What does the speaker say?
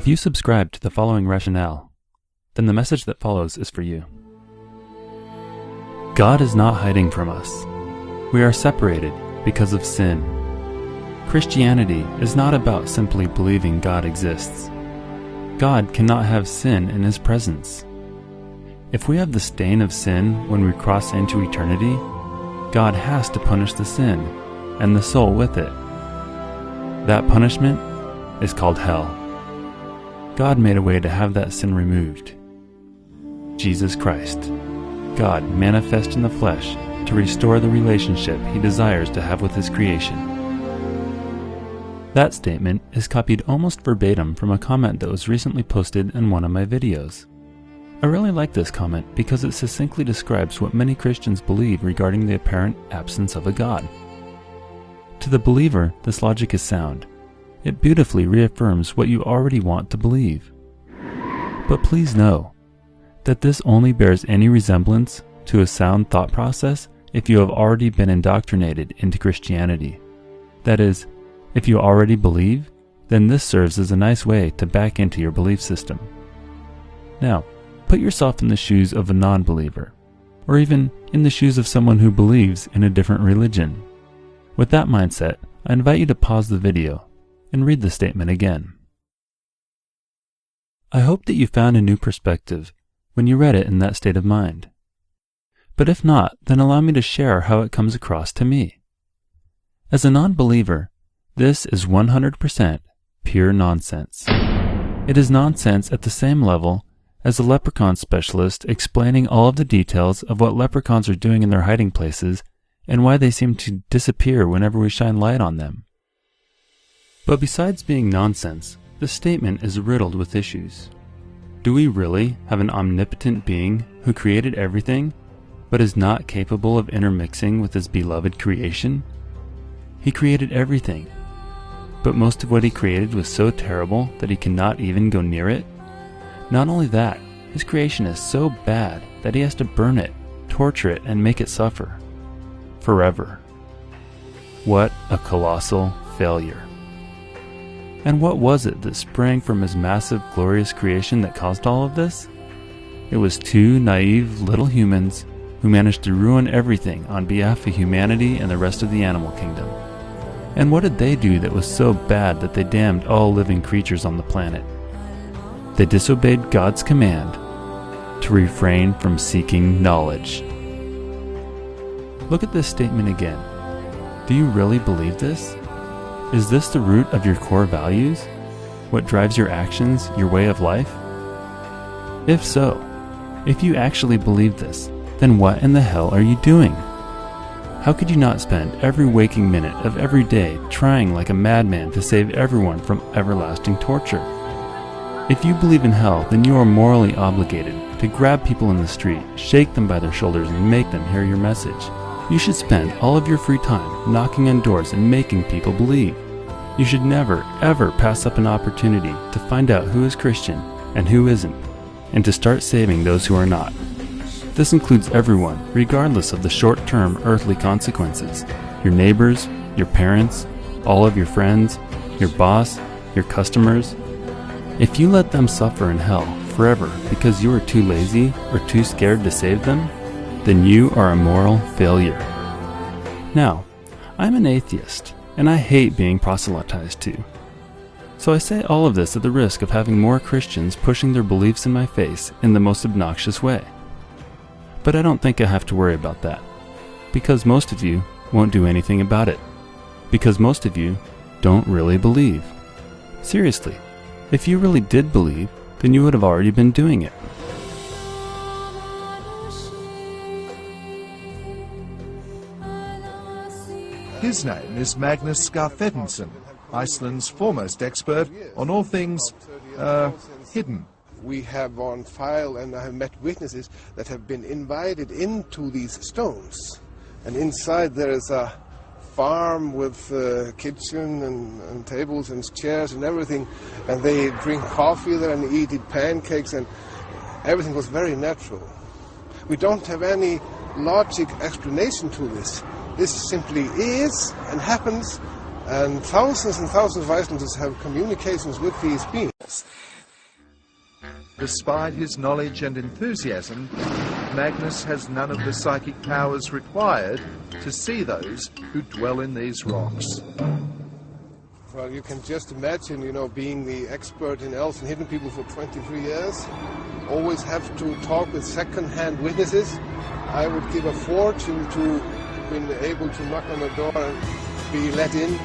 If you subscribe to the following rationale, then the message that follows is for you. God is not hiding from us. We are separated because of sin. Christianity is not about simply believing God exists. God cannot have sin in His presence. If we have the stain of sin when we cross into eternity, God has to punish the sin, and the soul with it. That punishment is called hell. God made a way to have that sin removed. Jesus Christ, God manifest in the flesh to restore the relationship He desires to have with His creation. That statement is copied almost verbatim from a comment that was recently posted in one of my videos. I really like this comment because it succinctly describes what many Christians believe regarding the apparent absence of a God. To the believer, this logic is sound. It beautifully reaffirms what you already want to believe. But please know that this only bears any resemblance to a sound thought process if you have already been indoctrinated into Christianity. That is, if you already believe, then this serves as a nice way to back into your belief system. Now, put yourself in the shoes of a non-believer, or even in the shoes of someone who believes in a different religion. With that mindset, I invite you to pause the video and read the statement again. I hope that you found a new perspective when you read it in that state of mind. But if not, then allow me to share how it comes across to me. As a non-believer, this is 100% pure nonsense. It is nonsense at the same level as a leprechaun specialist explaining all of the details of what leprechauns are doing in their hiding places and why they seem to disappear whenever we shine light on them. But besides being nonsense, this statement is riddled with issues. Do we really have an omnipotent being who created everything, but is not capable of intermixing with His beloved creation? He created everything, but most of what He created was so terrible that He cannot even go near it? Not only that, His creation is so bad that He has to burn it, torture it, and make it suffer. Forever. What a colossal failure. And what was it that sprang from His massive, glorious creation that caused all of this? It was two naive little humans who managed to ruin everything on behalf of humanity and the rest of the animal kingdom. And what did they do that was so bad that they damned all living creatures on the planet? They disobeyed God's command to refrain from seeking knowledge. Look at this statement again. Do you really believe this? Is this the root of your core values? What drives your actions, your way of life? If so, if you actually believe this, then what in the hell are you doing? How could you not spend every waking minute of every day trying like a madman to save everyone from everlasting torture? If you believe in hell, then you are morally obligated to grab people in the street, shake them by their shoulders, and make them hear your message. You should spend all of your free time knocking on doors and making people believe. You should never, ever pass up an opportunity to find out who is Christian and who isn't, and to start saving those who are not. This includes everyone, regardless of the short-term earthly consequences. Your neighbors, your parents, all of your friends, your boss, your customers. If you let them suffer in hell forever because you are too lazy or too scared to save them, then you are a moral failure. Now, I'm an atheist, and I hate being proselytized to. So I say all of this at the risk of having more Christians pushing their beliefs in my face in the most obnoxious way. But I don't think I have to worry about that, because most of you won't do anything about it, because most of you don't really believe. Seriously, if you really did believe, then you would have already been doing it. His name is Magnus Skarfedensson, Iceland's foremost expert on all things hidden. We have on file, and I have met witnesses that have been invited into these stones. And inside there is a farm with kitchen and tables and chairs and everything. And they drink coffee there and eat pancakes, and everything was very natural. We don't have any logic explanation to this. This simply is and happens, and thousands of Icelanders have communications with these beings. Despite his knowledge and enthusiasm, Magnus has none of the psychic powers required to see those who dwell in these rocks. Well, you can just imagine, being the expert in elves and hidden people for 23 years, always have to talk with second-hand witnesses. I would give a fortune to have been able to knock on the door and be let in